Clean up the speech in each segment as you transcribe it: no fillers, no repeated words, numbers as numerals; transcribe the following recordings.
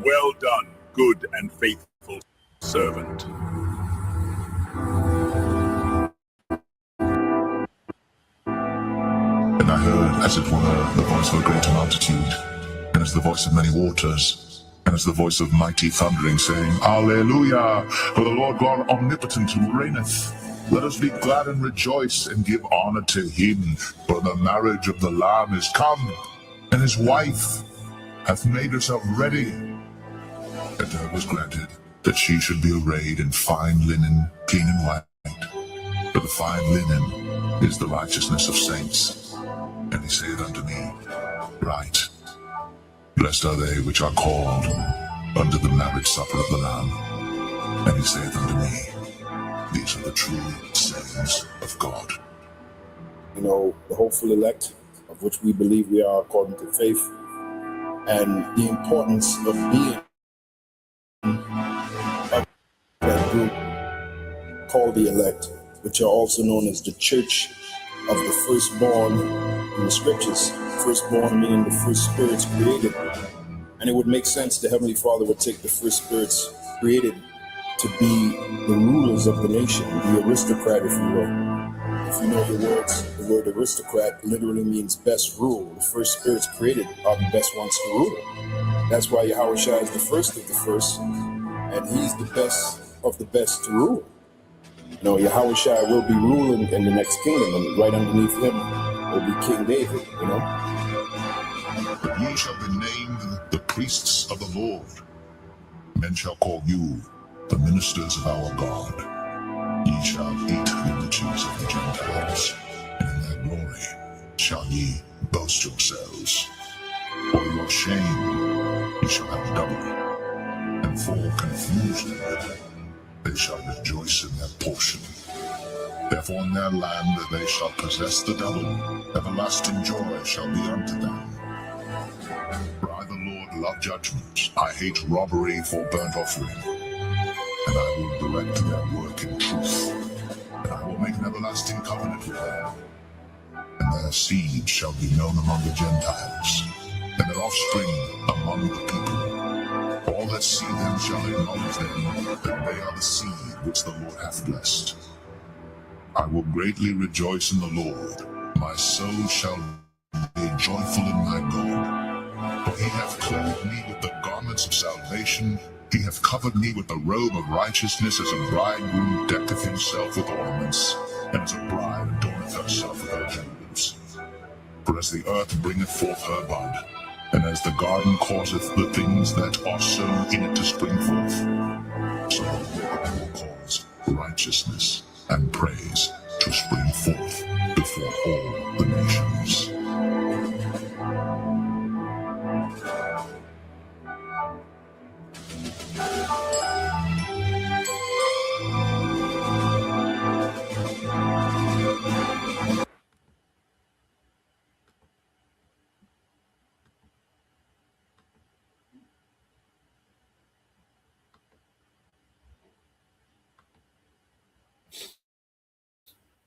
Well done, good and faithful servant. And I heard, as it were, the voice of a great multitude, and as the voice of many waters, and as the voice of mighty thundering, saying, Alleluia! For the Lord God omnipotent reigneth. Let us be glad and rejoice, and give honor to him, for the marriage of the Lamb is come, and his wife hath made herself ready. And her was granted that she should be arrayed in fine linen, clean and white. For the fine linen is the righteousness of saints. And he saith unto me, Write, blessed are they which are called unto the marriage supper of the Lamb. And he saith unto me, These are the true sayings of God. You know, the hopeful elect, of which we believe we are according to faith, and the importance of being of that group called the elect, which are also known as the church of the firstborn in the scriptures. Firstborn meaning the first spirits created. And it would make sense the Heavenly Father would take the first spirits created to be the rulers of the nation, the aristocrat, if you will. If you know your words, the word aristocrat literally means best rule. The first spirits created are the best ones to rule. That's why Yahushua is the first of the first, and he's the best of the best to rule. You know, Yahushua will be ruling in the next kingdom, and right underneath him will be King David, you know. But ye shall be named the priests of the Lord. Men shall call you the ministers of our God. Ye shall eat the riches of the Gentiles, and in their glory shall ye boast yourselves. For your shame ye shall have double, and for confusion they shall rejoice in their portion. Therefore in their land they shall possess the double, everlasting joy shall be unto them. For I the Lord love judgment, I hate robbery for burnt offering. And I will direct their work in truth, and I will make an everlasting covenant with them. And their seed shall be known among the Gentiles, and their offspring among the people. All that see them shall acknowledge them, that they are the seed which the Lord hath blessed. I will greatly rejoice in the Lord, my soul shall be joyful in my God. For he hath clothed me with the garments of salvation, he hath covered me with the robe of righteousness, as a bridegroom decketh himself with ornaments, and as a bride adorneth herself with her jewels. For as the earth bringeth forth her bud, and as the garden causeth the things that are sown in it to spring forth, so the Lord will cause righteousness and praise to spring forth before all the nations.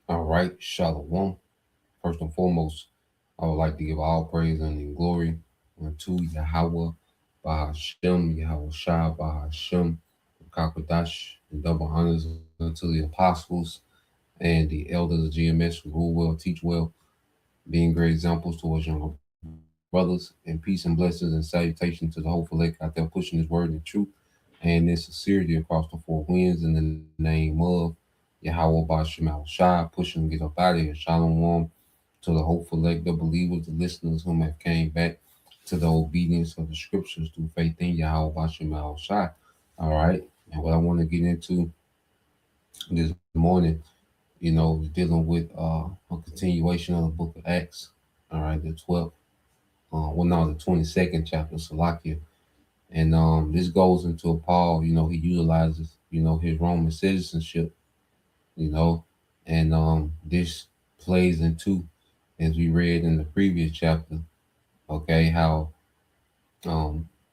All right, Shalom. First and foremost, I would like to give all praise and glory unto Yahweh, Bahashem, Yahweh Shah, Bahashem, Kakadash, and double honors unto the apostles and the elders of GMS who rule well, teach well, being great examples towards younger brothers, and peace and blessings and salutation to the hopeful elect out there pushing his word in truth and in sincerity across the four winds in the name of Yahweh Bashem Shai, pushing to get up out of here. Shalom to the hopeful elect, the believers, the listeners whom have came back to the obedience of the scriptures through faith in Yahweh Bashem Shai. All right. And what I want to get into this morning, you know, is dealing with a continuation of the book of Acts. All right, the 12th, the 22nd chapter, Salakia. And this goes into Paul, you know, he utilizes, you know, his Roman citizenship, you know, and this plays into, as we read in the previous chapter, okay, how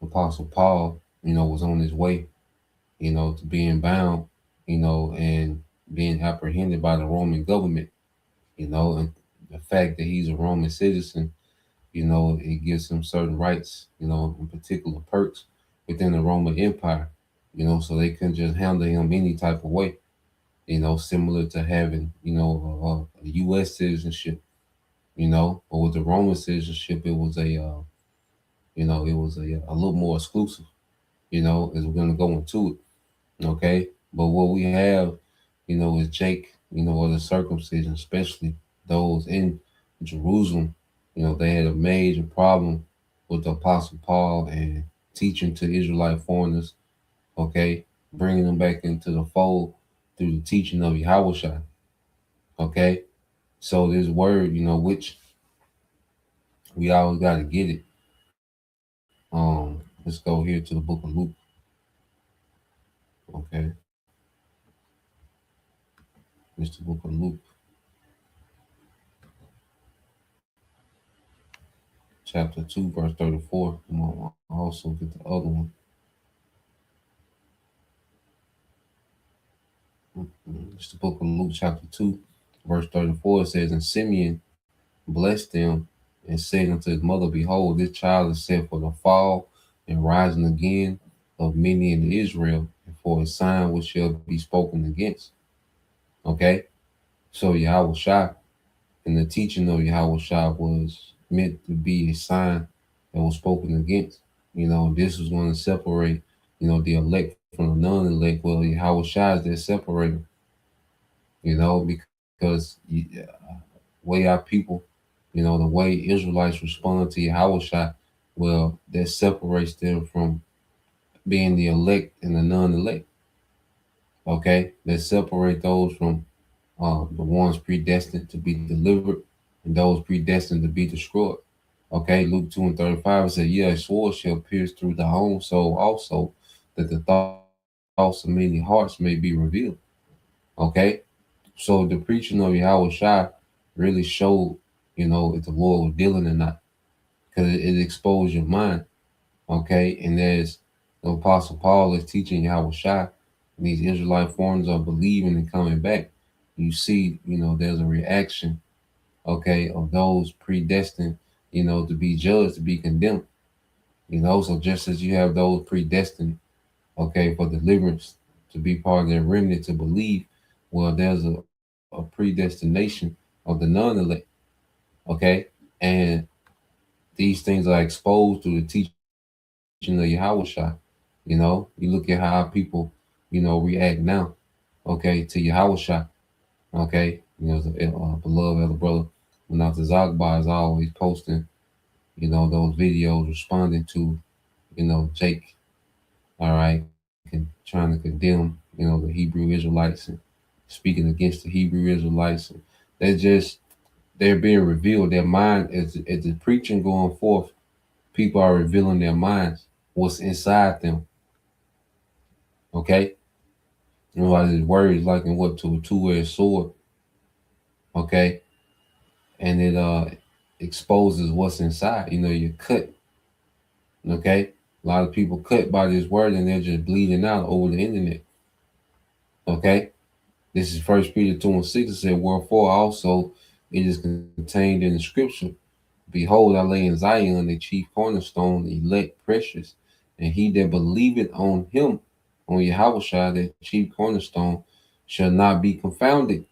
Apostle Paul, you know, was on his way, you know, to being bound, you know, and being apprehended by the Roman government, you know, and the fact that he's a Roman citizen, you know, it gives him certain rights, you know, in particular perks, within the Roman Empire, so they couldn't just handle him any type of way, similar to having, a U.S. citizenship, but with the Roman citizenship, it was a little more exclusive, as we're going to go into it, okay? But what we have, is Jake, or the circumcision, especially those in Jerusalem, they had a major problem with the Apostle Paul and teaching to Israelite foreigners, okay, bringing them back into the fold through the teaching of Yahushua, okay? So this word, which we always got to get it. Let's go here to the book of Luke, okay? It's the book of Luke, chapter 2, verse 34. I'm gonna also get the other one. It's the book of Luke, chapter 2, verse 34. It says, "And Simeon blessed them and said unto his mother, Behold, this child is set for the fall and rising again of many in Israel, and for a sign which shall be spoken against." Okay? So Yahweh Shai and the teaching of Yahweh Shai was meant to be a sign that was spoken against. This was going to separate, the elect from the non-elect. Well, Yahweh Shai is that separator, because way our people, the way Israelites respond to Yahweh Shai, well, that separates them from being the elect and the non-elect. Okay, that separate those from the ones predestined to be delivered and those predestined to be destroyed. Okay, Luke 2 and 35 it said, "Yeah, a sword shall pierce through the whole soul also, that the thoughts of many hearts may be revealed." Okay, so the preaching of Yahweh Shai really showed, if the Lord was dealing or not, because it exposed your mind. Okay, and as the Apostle Paul is teaching Yahweh Shai, and these Israelite foreigners are believing and coming back, you see, there's a reaction, okay, of those predestined, to be judged, to be condemned. So just as you have those predestined, okay, for deliverance, to be part of their remnant, to believe, well, there's a predestination of the non-elect, okay, and these things are exposed through the teaching of Yahweh Shai. You look at how people, react now, okay, to Yahweh Shai, okay. The beloved elder brother, Manata Zagba, is always posting, those videos responding to, Jake, all right, trying to condemn, the Hebrew Israelites and speaking against the Hebrew Israelites. And they're being revealed. Their mind, as the preaching going forth, people are revealing their minds, what's inside them. Okay? Like his word is like in what to a two-edged sword. Okay? And it exposes what's inside. You're cut. Okay? A lot of people cut by this word and they're just bleeding out over the internet. Okay? This is 1 Peter 2 and 6. It said, "Wherefore also it is contained in the scripture, Behold, I lay in Zion the chief cornerstone, elect precious, and he that believeth on him, on Yahushua, that chief cornerstone, shall not be confounded."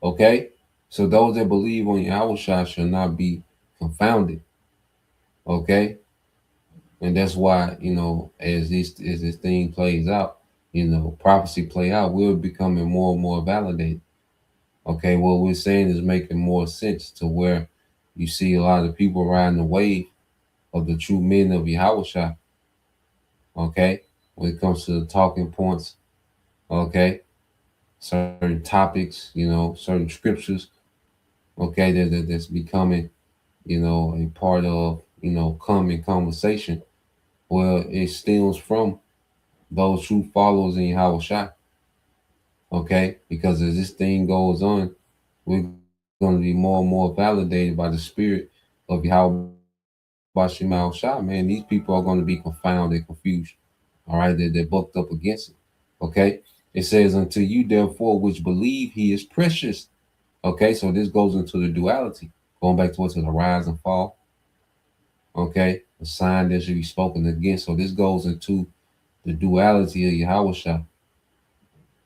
Okay? So those that believe on Yahushua shall not be confounded. Okay? And that's why, as this thing plays out, prophecy play out, we're becoming more and more validated. Okay, what we're saying is making more sense to where you see a lot of people riding the wave of the true men of Yahushua. Okay, when it comes to the talking points, okay, certain topics, certain scriptures, okay, that's becoming, a part of, common conversation. Well, it stems from those true followers in Yahushua. Okay, because as this thing goes on, we're going to be more and more validated by the spirit of Yahweh Bashim Shah. Man, these people are going to be confounded, confused. All right, they're bucked up against it. Okay, it says, "Unto you, therefore, which believe, he is precious." Okay, so this goes into the duality, going back towards the rise and fall. Okay, a sign that should be spoken against. So this goes into the duality of Yahweh,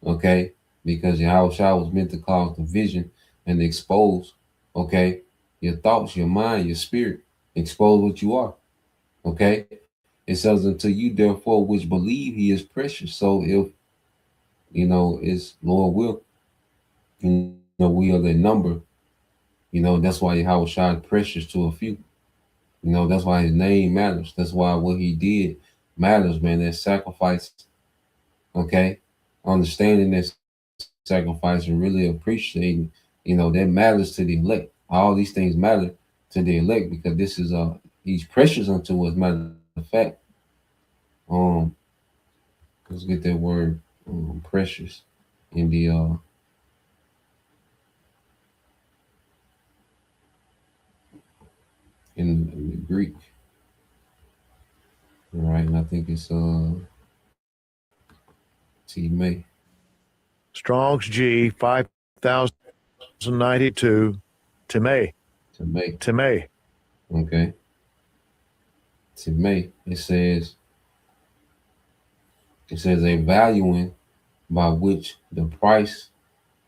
okay? Because Yahweh was meant to cause division and expose, okay, your thoughts, your mind, your spirit, expose what you are, okay? It says, unto you, therefore, which believe he is precious. So if, it's Lord will, we are the number, that's why Yahweh is precious to a few. That's why his name matters. That's why what he did matters, man. That sacrifice, okay? Understanding that sacrifice and really appreciating, that matters to the elect. All these things matter to the elect because this is he's precious unto us. Matter of fact, um, let's get that word precious in the Greek, right? And I think it's T-May. Strong's G 5092 Timei. T-May. Timei. Okay. T-May. It says a valuing by which the price,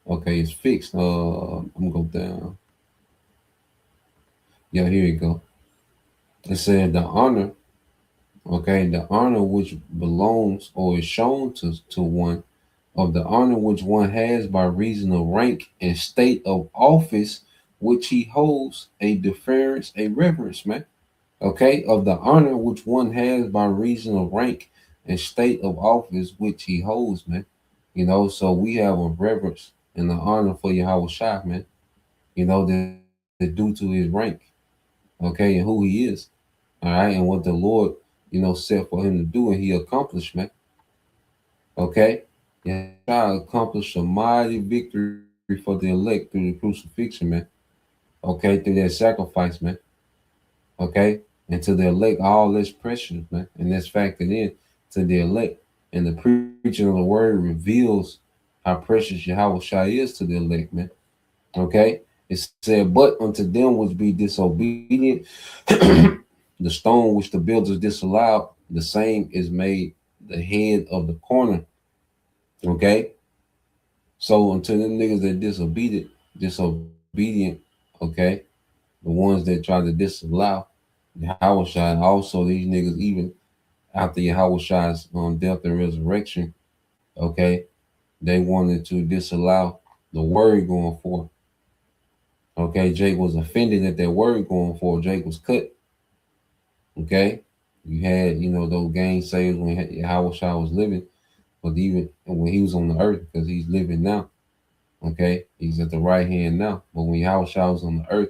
okay, is fixed. I'm gonna go down. Yeah, here you go. It said the honor, okay, the honor which belongs or is shown to one, of the honor which one has by reason of rank and state of office which he holds, a deference, a reverence, man. Okay, of the honor which one has by reason of rank and state of office which he holds, man. So we have a reverence and the honor for Yahweh Shai, man. That due to his rank, okay, and who he is, all right, and what the Lord, set for him to do, and he accomplished, man. Okay, Yahweh accomplished a mighty victory for the elect through the crucifixion, man. Okay, through that sacrifice, man. Okay, and to the elect, all this precious, man, and that's factored in to the elect. And the preaching of the word reveals how precious Yahweh Shai is to the elect, man. Okay, it said, but unto them which be disobedient, the stone which the builders disallowed, the same is made the head of the corner. Okay, so unto them niggas that disobedient, okay, the ones that try to disallow Yahweh Shai, also these niggas, even after Yahweh Shai's death and resurrection, okay, they wanted to disallow the word going forth. Okay, Jake was offended at that word going forth. Jake was cut. Okay, you had, those gainsayers when Yahweh Shai was living, but even when he was on the earth, because he's living now. Okay, he's at the right hand now. But when Yahweh Shai was on the earth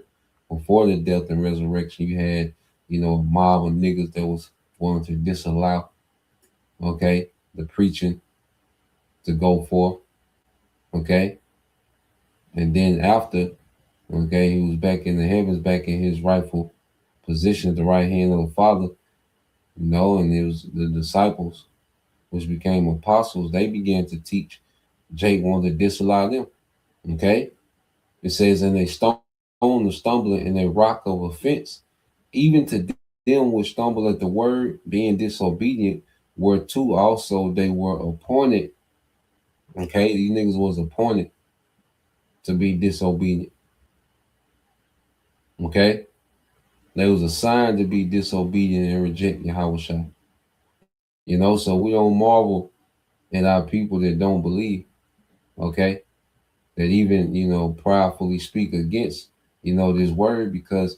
before the death and resurrection, you had, a mob of niggas that was wanting to disallow, okay, the preaching to go forth. Okay, and then after, okay, he was back in the heavens, back in his rightful position at the right hand of the Father, and it was the disciples, which became apostles. They began to teach. Jake wanted to disallow them. Okay, it says, and they stone the stumbling and a rock of offense, even to them which stumble at the word, being disobedient, whereto also they were appointed. Okay, these niggas was appointed to be disobedient. Okay, they was assigned to be disobedient and reject Yahweh Shai. So we don't marvel at our people that don't believe. Okay, that even proudly speak against this word, because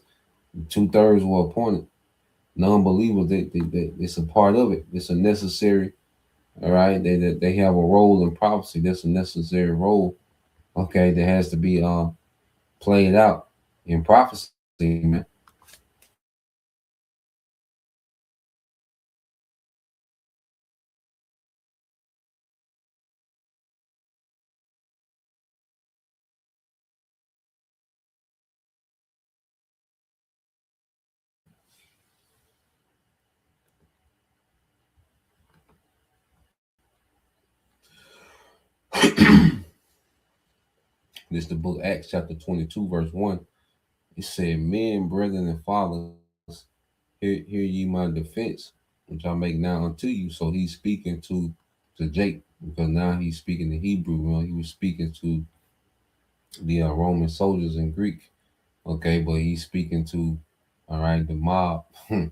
2/3 were appointed. Non-believers, it's a part of it. It's a necessary. All right, they have a role in prophecy. That's a necessary role. Okay, that has to be played out in prophecy, man. This the book Acts chapter 22 verse 1. It said, men, brethren, and fathers, hear hear ye my defense, which I make now unto you. So he's speaking to Jake, because now he's speaking in Hebrew. He was speaking to the Roman soldiers in Greek. Okay, but he's speaking to, all right, the mob. What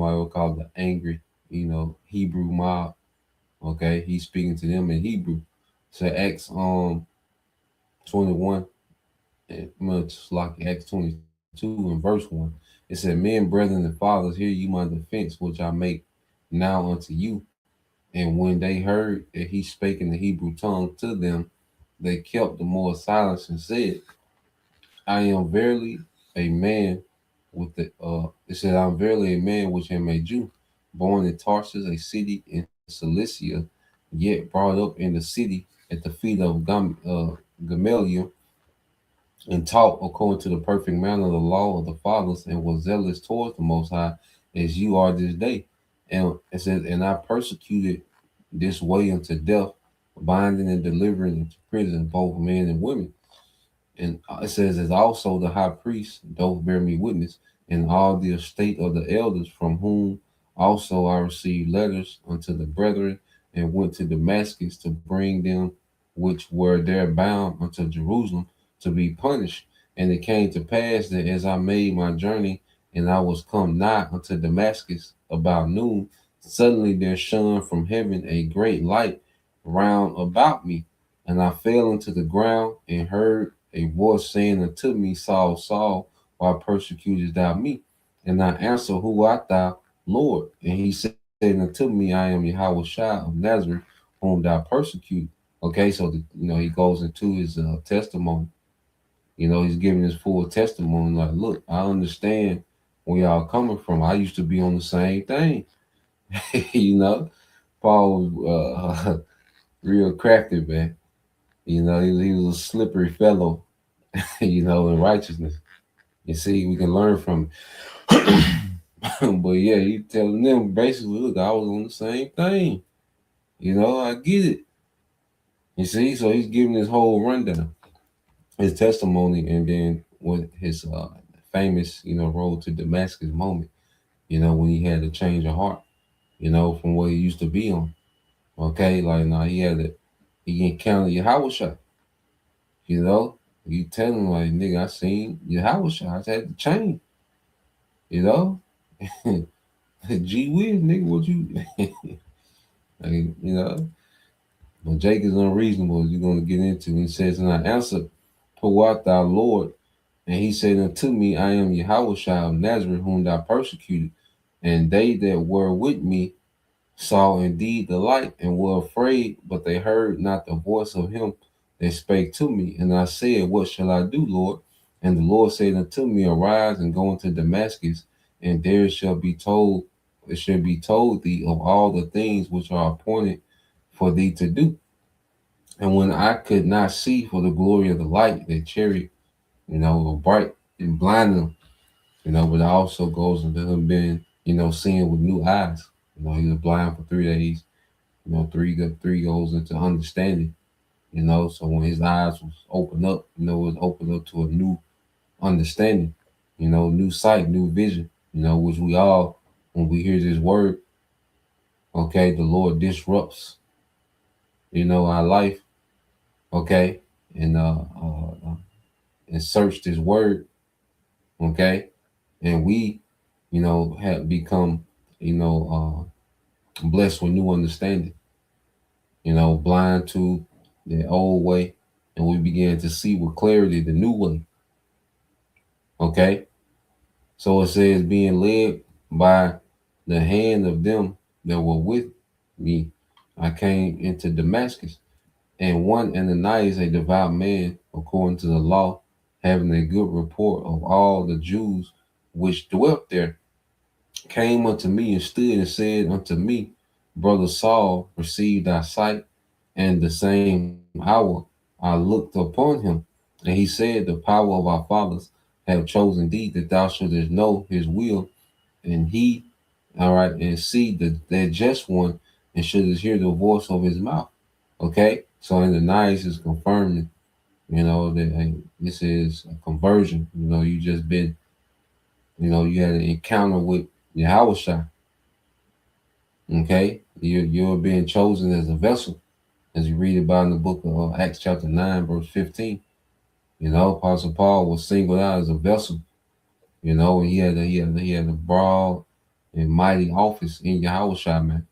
I would call the angry, Hebrew mob. Okay, he's speaking to them in Hebrew. So Acts 21, much like Acts 22 and verse 1. It said, men, brethren, and fathers, hear you my defense, which I make now unto you. And when they heard that he spake in the Hebrew tongue to them, they kept the more silence and said, I am verily a man with the it said, I'm verily a man which am a Jew, born in Tarsus, a city in Cilicia, yet brought up in the city at the feet of Gamaliel, and taught according to the perfect manner of the law of the fathers, and was zealous towards the Most High, as you are this day. And it says, and I persecuted this way unto death, binding and delivering into prison both men and women. And it says, as also the high priest doth bear me witness, and all the estate of the elders, from whom also I received letters unto the brethren, and went to Damascus to bring them which were there bound unto Jerusalem to be punished. And it came to pass that as I made my journey, and I was come nigh unto Damascus about noon, suddenly there shone from heaven a great light round about me, and I fell into the ground, and heard a voice saying unto me, Saul, Saul, why persecutest thou me? And I answered, who art thou, Lord? And he said unto me, I am Yahweh Shai of Nazareth, whom thou persecute. Okay, so he goes into his testimony. He's giving his full testimony. Like, look, I understand where y'all coming from. I used to be on the same thing. Paul was real crafty, man. He was a slippery fellow, in righteousness. You see, we can learn from him. But yeah, he telling them basically, look, I was on the same thing. I get it. You see, so he's giving his whole rundown, his testimony, and then with his famous, road to Damascus moment, when he had to change of heart, from what he used to be on. Okay, like now he encountered Yahweh. You tell him like, nigga, I seen Yahweh. I just had to change. Gee whiz, nigga, what you like, But Jake is unreasonable, as you're gonna get into. He says, and I answered, who art thou, Lord? And he said unto me, I am Yahweh of Nazareth, whom thou persecuted. And they that were with me saw indeed the light, and were afraid, but they heard not the voice of him that spake to me. And I said, what shall I do, Lord? And the Lord said unto me, arise and go into Damascus, and there it shall be told thee of all the things which are appointed for thee to do. And when I could not see for the glory of the light, that chariot, bright and blinded him, but it also goes into him being, seeing with new eyes. He was blind for 3 days. Three goes into understanding. So when his eyes was opened up, it was opened up to a new understanding, new sight, new vision, which we all, when we hear this word, okay, the Lord disrupts, our life, okay, and search this word, okay, and we, have become, blessed with new understanding, blind to the old way, and we began to see with clarity the new way. Okay. So it says, being led by the hand of them that were with me, I came into Damascus, and one Ananias, a devout man, according to the law, having a good report of all the Jews which dwelt there, came unto me and stood and said unto me, Brother Saul, receive thy sight. And the same hour I looked upon him, and he said, the power of our fathers have chosen thee, that thou shouldest know his will, and he, all right, and see that just one, and shouldest hear the voice of his mouth. Okay, so Ananias is confirming, that hey, this is a conversion. You just been, You had an encounter with Yahweh. Okay, you're being chosen as a vessel, as you read about in the book of Acts chapter 9, verse 15. Apostle Paul was singled out as a vessel. And he had a broad and mighty office in Yahweh, man.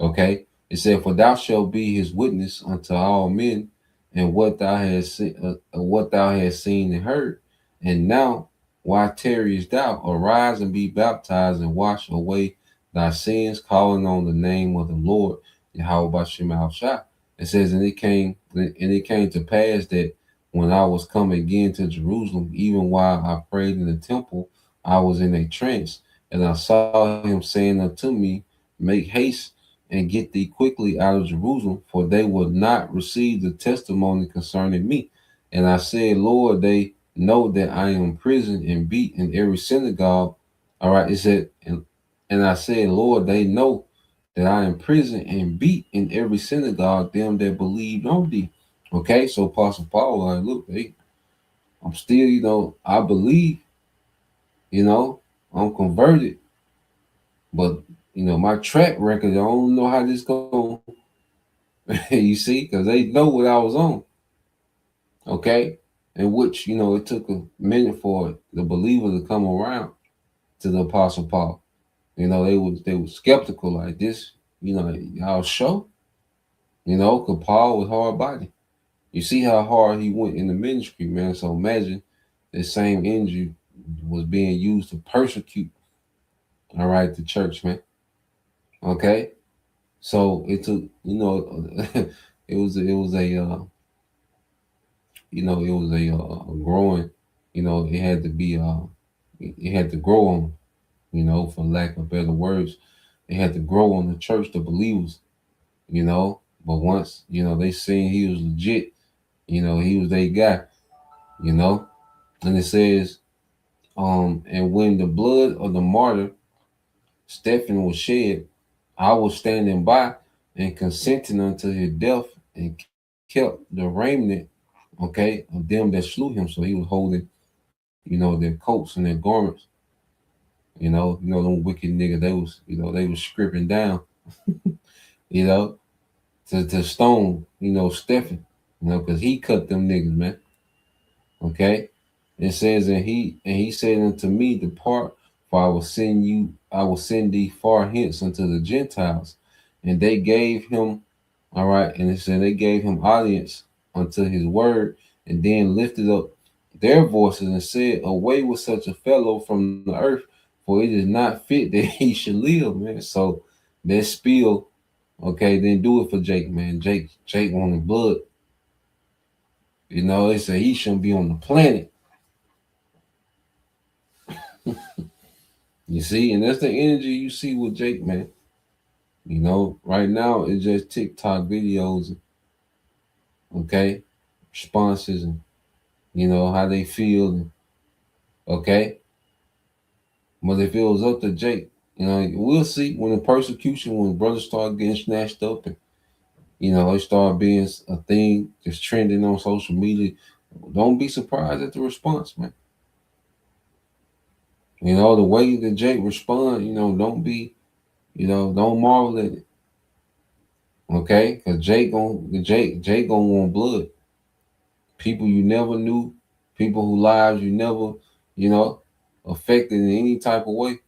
Okay, it said, "For thou shalt be his witness unto all men, and what thou hast seen and heard. And now, why tarriest thou? Arise and be baptized, and wash away thy sins, calling on the name of the Lord Yahweh Bashem Shai." It says, and it came to pass that when I was come again to Jerusalem, even while I prayed in the temple, I was in a trance, and I saw him saying unto me, Make haste and get thee quickly out of Jerusalem, for they will not receive the testimony concerning me. And I said, Lord, they know that I am imprisoned and beat in every synagogue. All right, it said, and I said, Lord, they know that I am imprisoned and beat in every synagogue them that believed on thee. Okay, so Apostle Paul was like, look, hey, I'm still, I believe, I'm converted, but my track record, I don't know how this going. You see, because they know what I was on. Okay, in which it took a minute for the believer to come around to the Apostle Paul. They were skeptical like this. Y'all show. Because Paul was hard body. You see how hard he went in the ministry, man. So imagine the same energy was being used to persecute. All right, the church, man. Okay, so it took it was a growing. It had to be it had to grow on. For lack of better words, it had to grow on the church, the believers. But once they seen he was legit, he was their guy. You know, and it says, and when the blood of the martyr Stephen was shed, I was standing by and consenting unto his death and kept the remnant, okay, of them that slew him. So he was holding, their coats and their garments. Them wicked niggas, they was stripping down, you know, to stone, Stephen, because he cut them niggas, man. Okay. It says, and he said unto me, Depart, for I will send thee far hence unto the Gentiles. And they gave him, all right, and it said they gave him audience unto his word, and then lifted up their voices and said, Away with such a fellow from the earth, for it is not fit that he should live, man. So that spill, okay, then do it for Jake, man. Jake wanted blood. They say he shouldn't be on the planet. You see, and that's the energy you see with Jake, man. Right now it's just TikTok videos, okay, responses, and how they feel, okay. But if it was up to Jake, we'll see when the persecution, when brothers start getting snatched up, and it start being a thing that's trending on social media. Don't be surprised at the response, man. The way that Jake respond, don't be, don't marvel at it. Okay, because Jake gonna want blood. People you never knew, people whose lives you never, you know, affected in any type of way.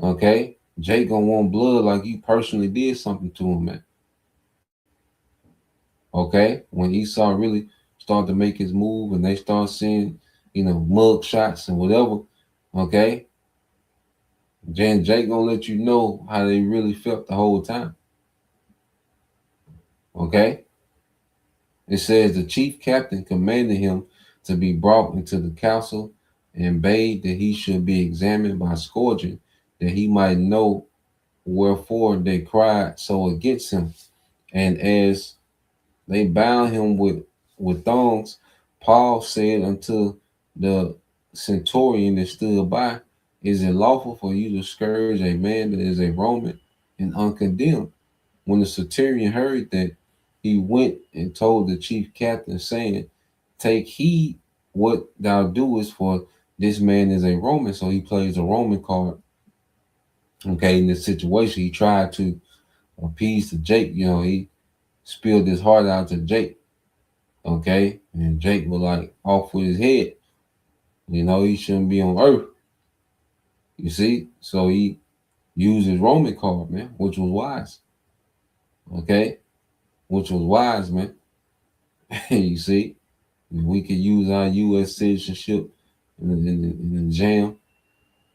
Okay, Jake gonna want blood like you personally did something to him, man. Okay, when Esau really started to make his move and they start seeing, mug shots and whatever. Okay, then Jake gonna let you know how they really felt the whole time. Okay. It says the chief captain commanded him to be brought into the council and bade that he should be examined by scourging, that he might know wherefore they cried so against him. And as they bound him with thongs, Paul said unto the centurion that stood by, Is it lawful for you to scourge a man that is a Roman and uncondemned? When the centurion heard that, he went and told the chief captain, saying, Take heed what thou doest, for this man is a Roman, so he plays a Roman card. Okay, in this situation, he tried to appease to Jake. He spilled his heart out to Jake. Okay, and Jake was like off with his head. He shouldn't be on Earth. You see, so he used his Roman card, man, which was wise. Okay, which was wise, man. You see, we could use our U.S. citizenship in the jam.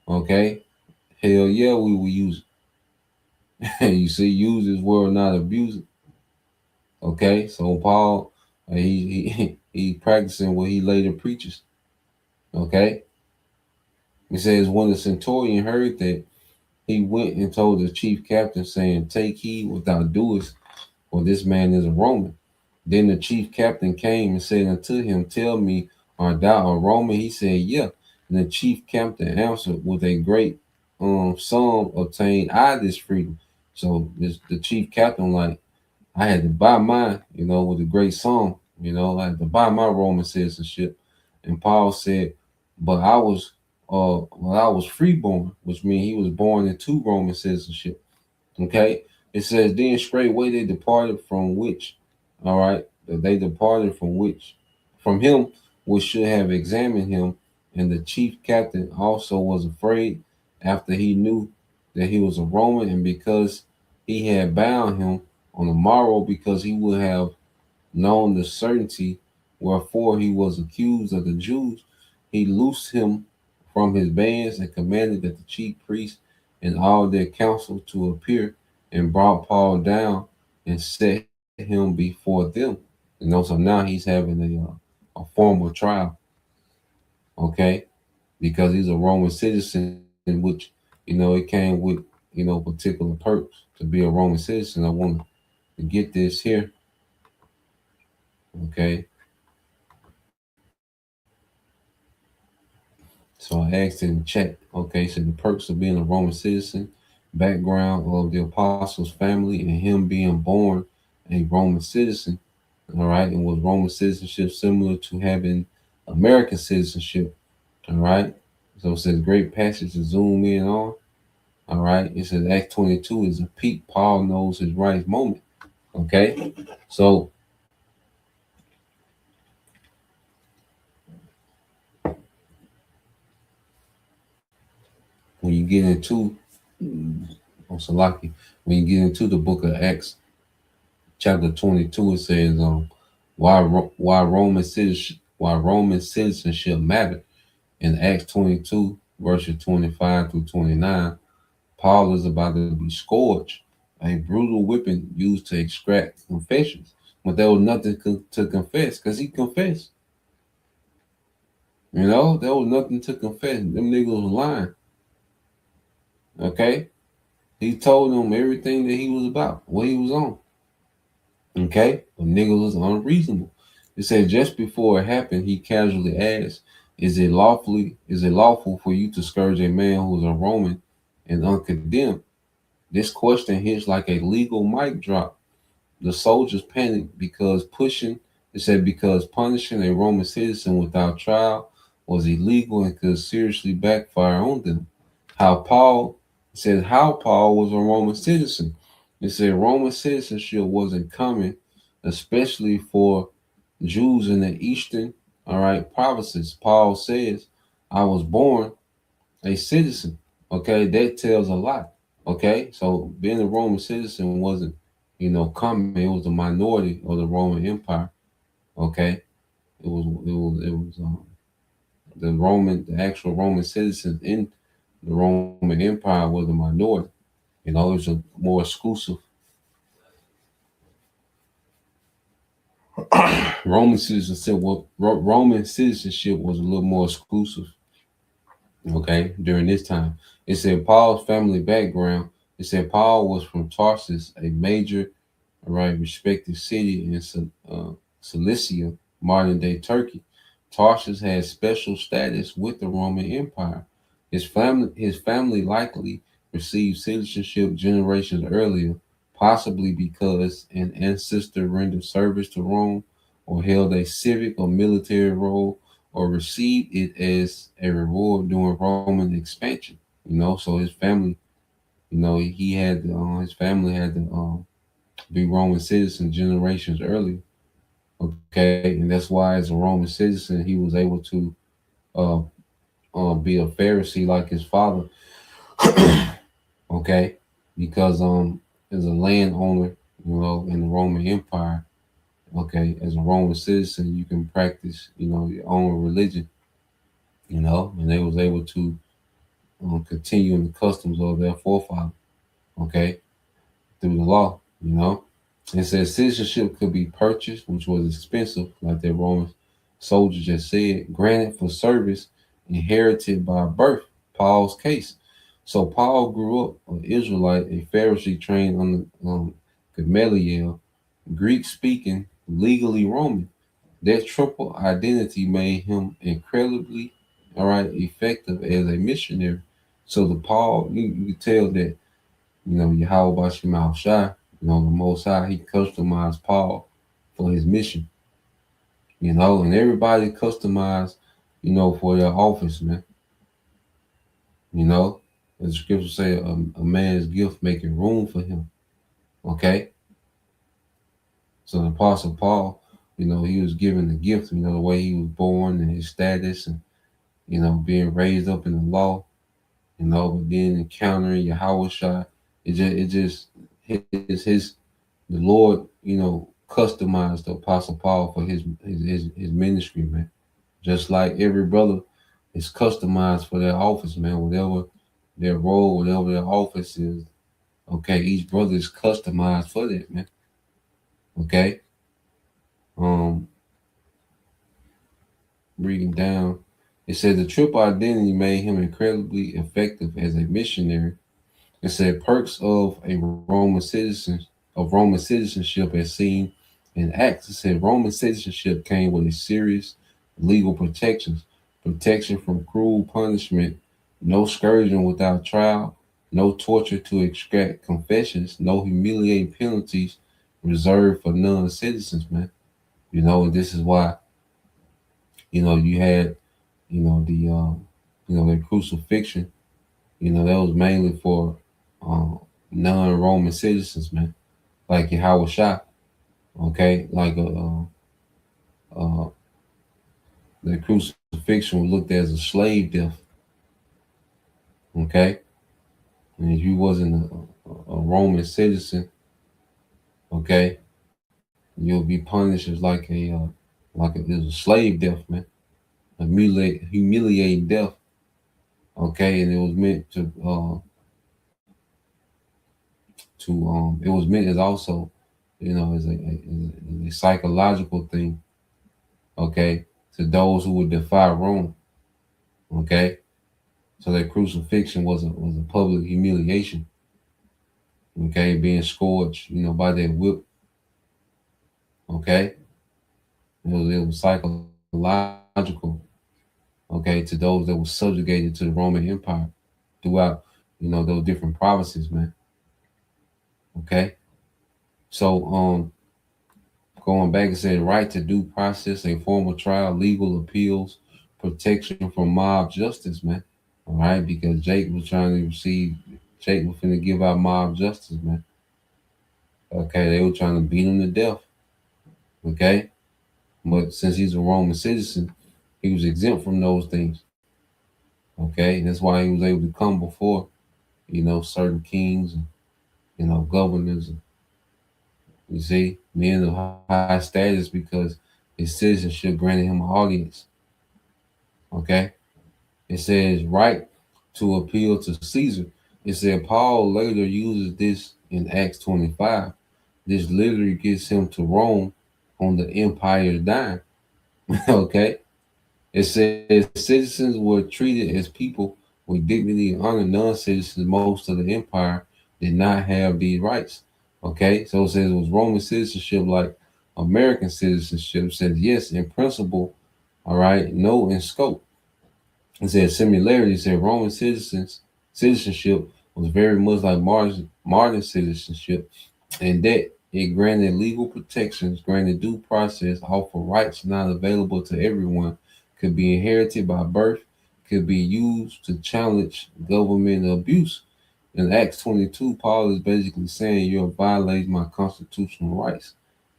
Okay, hell yeah, we will use it. You see, use this word, not abuse it. Okay, so Paul, he practicing what he later preaches. Okay, he says when the centurion heard that, he went and told the chief captain, saying, "Take heed what thou doest, for this man is a Roman." Then the chief captain came and said unto him, "Tell me, art thou a Roman?" He said, "Yeah." And the chief captain answered, "With a great sum obtained I this freedom." So the chief captain, like, I had to buy mine, with a great sum. I had to buy my Roman citizenship. And Paul said, "But I was freeborn," which means he was born into Roman citizenship. Okay. It says, "Then straightway they departed from which," all right, they departed from him which should have examined him. And the chief captain also was afraid after he knew that he was a Roman, and because he had bound him on the morrow, because he would have known the certainty wherefore he was accused of the Jews, he loosed him from his bands and commanded that the chief priests and all their council to appear, and brought Paul down and set him before them. So now he's having a formal trial, okay, because he's a Roman citizen, which it came with particular perks to be a Roman citizen. I want to get this here, okay. So I asked in the chat, okay, so the perks of being a Roman citizen, background of the apostles' family, and him being born a Roman citizen, all right, and was Roman citizenship similar to having American citizenship, all right. So it says great passage to zoom in on, all right. It says Acts 22 is a peak. Paul knows his right moment, okay. So when you get into, Salaki, when you get into the book of Acts, chapter 22, it says, why Roman citizenship mattered. In Acts 22, verses 25 through 29, Paul is about to be scourged, a brutal whipping used to extract confessions. But there was nothing to confess because he confessed. There was nothing to confess. Them niggas was lying. Okay? He told them everything that he was about, what he was on. Okay? But niggas was unreasonable. It said just before it happened, he casually asked, is it lawful for you to scourge a man who is a Roman and uncondemned? This question hits like a legal mic drop. The soldiers panicked because punishing a Roman citizen without trial was illegal and could seriously backfire on them. How Paul was a Roman citizen. It said Roman citizenship wasn't common, especially for Jews in the eastern, all right, provinces. Paul says, "I was born a citizen." Okay, that tells a lot. Okay, so being a Roman citizen wasn't, common. It was the minority of the Roman Empire. Okay, the actual Roman citizens in the Roman Empire was the minority. It was a more exclusive. Roman citizenship was a little more exclusive. Okay, during this time, it said Paul's family background. It said Paul was from Tarsus, a major, all right, respected city in Cilicia, modern day Turkey. Tarsus had special status with the Roman Empire. His family likely received citizenship generations earlier, possibly because an ancestor rendered service to Rome or held a civic or military role, or received it as a reward during Roman expansion. So his family, he had his family had to be Roman citizens generations earlier. Okay, and that's why as a Roman citizen he was able to uh, be a Pharisee like his father. Okay, because as a landowner, in the Roman Empire, okay, as a Roman citizen, you can practice, your own religion, and they was able to continue in the customs of their forefathers, okay, through the law, It says citizenship could be purchased, which was expensive, like the Roman soldier just said, granted for service, inherited by birth, Paul's case. So Paul grew up an Israelite, a Pharisee trained under Gamaliel, Greek speaking, legally Roman. That triple identity made him incredibly, all right, effective as a missionary. So the Paul, you could tell that, Yahweh Bashim Shai, the Most High, he customized Paul for his mission, and everybody customized, for their office, man. As the scriptures say, a man's gift making room for him. Okay. So the Apostle Paul, he was given the gift, the way he was born and his status and, being raised up in the law, but then encountering Yahweh Shai, it just his the Lord, customized the Apostle Paul for his ministry, man. Just like every brother is customized for their office, man. Whatever their role, whatever their office is, okay, each brother is customized for that, man. Okay. Um, Reading down, it said the triple identity made him incredibly effective as a missionary. It said perks of Roman citizenship as seen in Acts. It said Roman citizenship came with a serious legal protections, protection from cruel punishment, no scourging without trial, no torture to extract confessions, no humiliating penalties reserved for non-citizens, man. And this is why, you had, the crucifixion, that was mainly for non-Roman citizens, man, like Yahweh Shah, okay, like uh, the crucifixion was looked at as a slave death, okay, and if you wasn't a Roman citizen, okay, you'll be punished as it was a slave death, man, a humiliating death, okay, and it was meant it was meant as also, as a psychological thing, okay, to those who would defy Rome, okay. So that crucifixion was a public humiliation, okay, being scourged, by that whip, okay. It was psychological, okay, to those that were subjugated to the Roman Empire throughout, those different provinces, man, okay. So going back, it said right to due process, a formal trial, legal appeals, protection from mob justice, man. All right, because Jake was finna give out mob justice, man. Okay, they were trying to beat him to death. Okay, but since he's a Roman citizen, he was exempt from those things. Okay, that's why he was able to come before, certain kings and, governors. And, you see, men of high status because his citizenship granted him an audience. Okay, it says right to appeal to Caesar. It said Paul later uses this in Acts 25. This literally gets him to Rome on the empire's dime. Okay. It says citizens were treated as people with dignity and honor. Non-citizens, most of the empire, did not have these rights. Okay. So it says it was Roman citizenship like American citizenship. It says yes, in principle, all right, no in scope. It said similarity. It said Roman citizenship was very much like modern citizenship, and that it granted legal protections, granted due process, offered rights not available to everyone, could be inherited by birth, could be used to challenge government abuse. In Acts 22, Paul is basically saying you're violating my constitutional rights.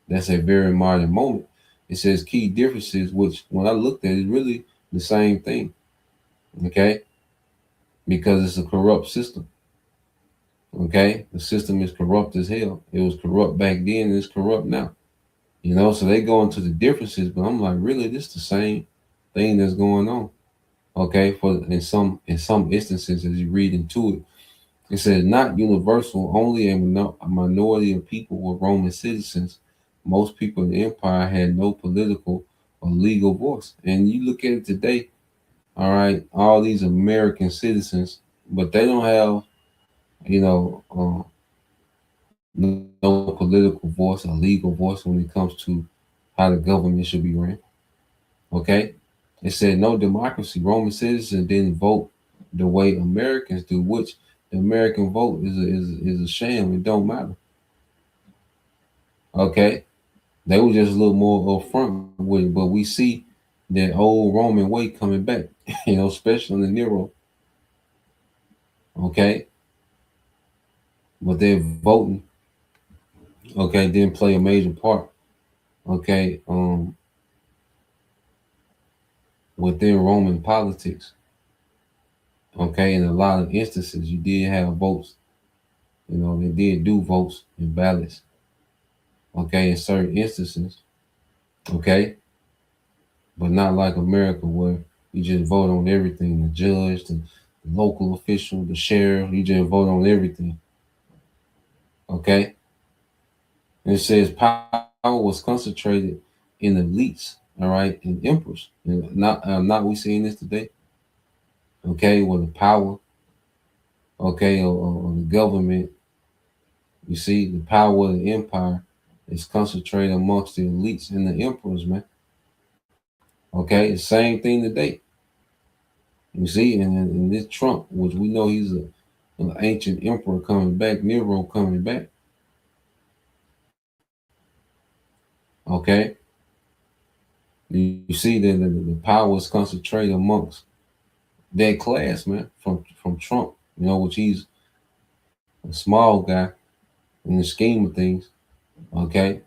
That's a very modern moment. It says key differences, which when I looked at it, is really the same thing. Okay, because it's a corrupt system. Okay, the system is corrupt as hell. It was corrupt back then, and it's corrupt now. So they go into the differences, but I'm like, really, this the same thing that's going on. Okay, for in some instances, as you read into it, it says not universal, only a minority of people were Roman citizens. Most people in the empire had no political or legal voice. And you look at it today, all right, all these American citizens, but they don't have, no political voice or legal voice when it comes to how the government should be ran. Okay, it said no democracy. Roman citizens didn't vote the way Americans do, which the American vote is a sham. It don't matter. Okay, they were just a little more upfront with it, but we see that old Roman way coming back. Especially in the Nero. Okay, but they're voting. Okay, didn't play a major part. Okay, within Roman politics. Okay, in a lot of instances, you did have votes. They did do votes and ballots. Okay, in certain instances. Okay, but not like America where you just vote on everything. The judge, the local official, the sheriff, you just vote on everything. Okay, and it says power was concentrated in elites. All right, and emperors. And not we seeing this today. Okay, where the power, okay, or the government, you see, the power of the empire is concentrated amongst the elites and the emperors, man. Okay, the same thing today. You see, and this Trump, which we know he's an ancient emperor coming back, Nero coming back. Okay, you see that the power is concentrated amongst that class, man, from Trump. Which he's a small guy in the scheme of things. Okay,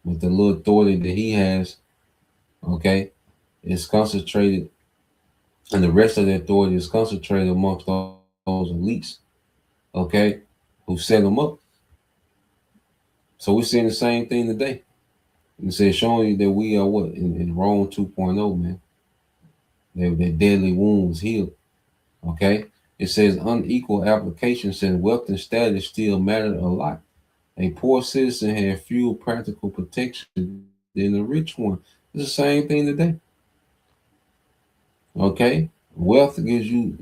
with the little authority that he has. Okay, it's concentrated, and the rest of the authority is concentrated amongst those elites. Okay, who set them up. So we're seeing the same thing today. It says showing you that we are what in Rome 2.0, man. That deadly wound was healed. Okay. It says unequal application says wealth and status still matter a lot. A poor citizen had fewer practical protection than a rich one. It's the same thing today. Okay. Wealth gives you,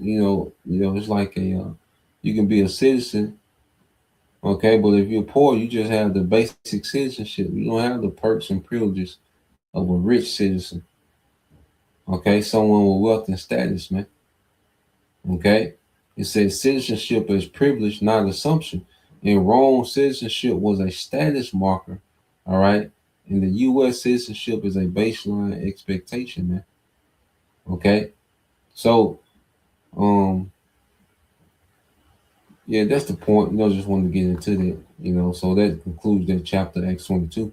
it's like you can be a citizen. Okay, but if you're poor, you just have the basic citizenship. You don't have the perks and privileges of a rich citizen. Okay, someone with wealth and status, man. Okay, it says citizenship is privilege, not assumption. In Rome, citizenship was a status marker. All right, in the U.S., citizenship is a baseline expectation, man. Okay, so yeah, that's the point. Just wanted to get into that. So that concludes that chapter, Acts 22.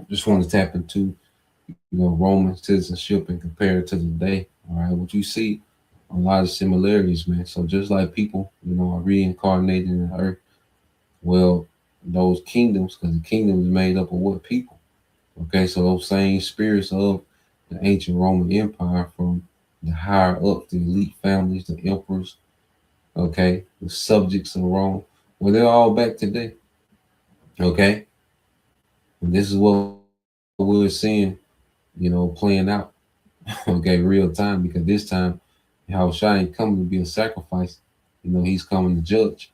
Just want to tap into Roman citizenship and compare it to today. All right, what you see a lot of similarities, man. So just like people, are reincarnated in the earth, well, those kingdoms, because the kingdom is made up of what people. Okay, so those same spirits of the ancient Roman Empire, from the higher up, the elite families, the emperors, okay, the subjects of Rome, well, they're all back today. Okay, and this is what we're seeing, playing out. Okay, real time, because this time Yahushua ain't coming to be a sacrifice. He's coming to judge.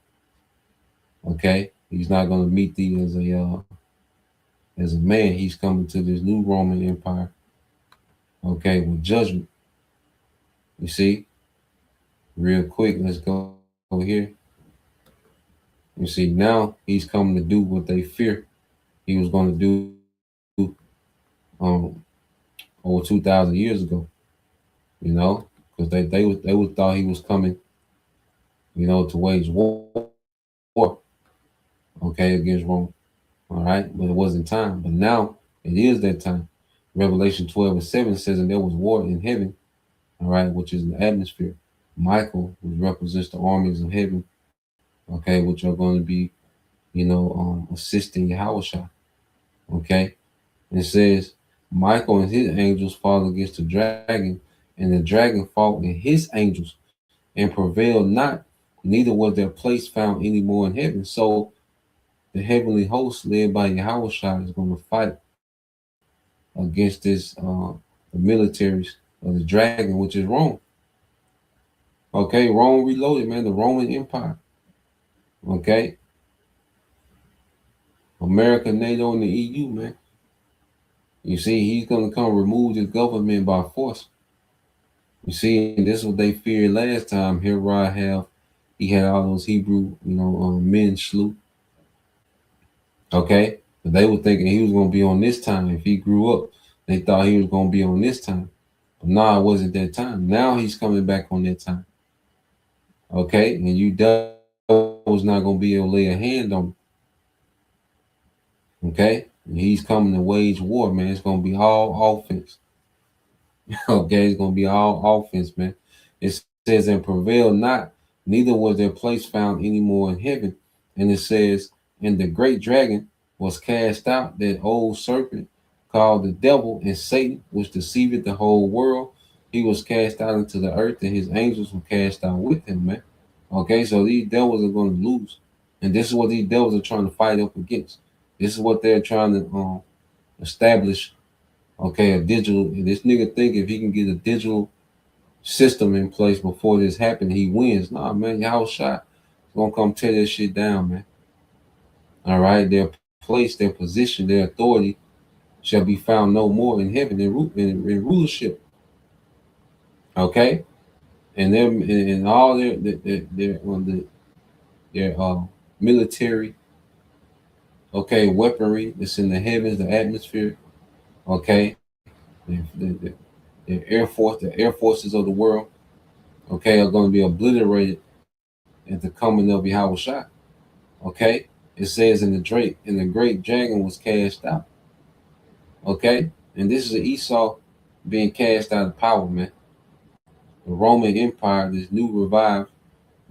Okay, he's not going to meet thee as a man. He's coming to this new Roman Empire. Okay, with judgment. You see, real quick, let's go over here. You see, now he's coming to do what they fear he was going to do, over 2,000 years ago. You know, because they would thought he was coming, you know, to wage war, okay, against Rome. All right, but it wasn't time. But now it is that time. Revelation 12:7 says, and there was war in heaven, all right, which is the atmosphere. Michael, which represents the armies of heaven, okay, which are going to be, you know, assisting Yahushua, okay. And it says, Michael and his angels fought against the dragon, and the dragon fought and his angels and prevailed not, neither was their place found any more in heaven. So the heavenly host led by Yahushua is going to fight against the militaries of the dragon, which is Rome. Okay, Rome reloaded, man, the Roman Empire. Okay, America, NATO, and the EU, man. You see, he's going to come remove this government by force. You see, and this is what they feared last time. Here, he had all those Hebrew, men slew. Okay, but they were thinking he was going to be on this time. If he grew up, they thought he was going to be on this time. But nah, it wasn't that time. Now he's coming back on that time. Okay, and you was not going to be able to lay a hand on him. Okay, and he's coming to wage war, man. It's going to be all offense. Okay, it's going to be all offense, man. It says, and prevail not, neither was their place found any more in heaven. And it says, and the great dragon was cast out, that old serpent called the devil and Satan, which deceived the whole world. He was cast out into the earth, and his angels were cast out with him, man. Okay, so these devils are going to lose. And this is what these devils are trying to fight up against. This is what they're trying to establish. Okay, a digital. This nigga think if he can get a digital system in place before this happened, he wins. Nah, man, y'all shot. It's gonna come tear that shit down, man. All right, their place, their position, their authority shall be found no more in heaven in rulership. Okay, and them and all their military, okay, weaponry that's in the heavens, the atmosphere. Okay, the air force, the air forces of the world, okay, are going to be obliterated at the coming of Yahweh. Okay, it says and the great dragon was cast out. Okay, and this is Esau being cast out of power, man. The Roman Empire, this new revived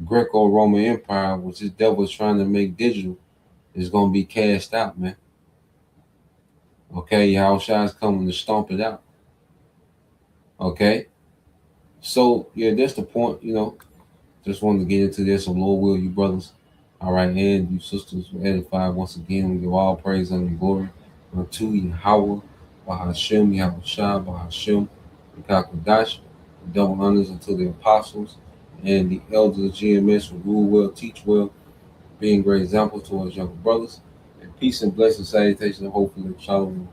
Greco-Roman Empire, which this devil is trying to make digital, is going to be cast out, man. Okay, Yahweh is coming to stomp it out. Okay, so yeah, that's the point, Just wanted to get into this. So Lord will you brothers, all right, and you sisters were edified once again. We give all praise and glory unto Yahweh, Bahashem, Yahweh Shah, Bahashem, Kakadash. Double honors unto the apostles and the elders of GMS who rule well, teach well, being great examples towards younger brothers. And peace and blessing, salutation, and hopefully shalom.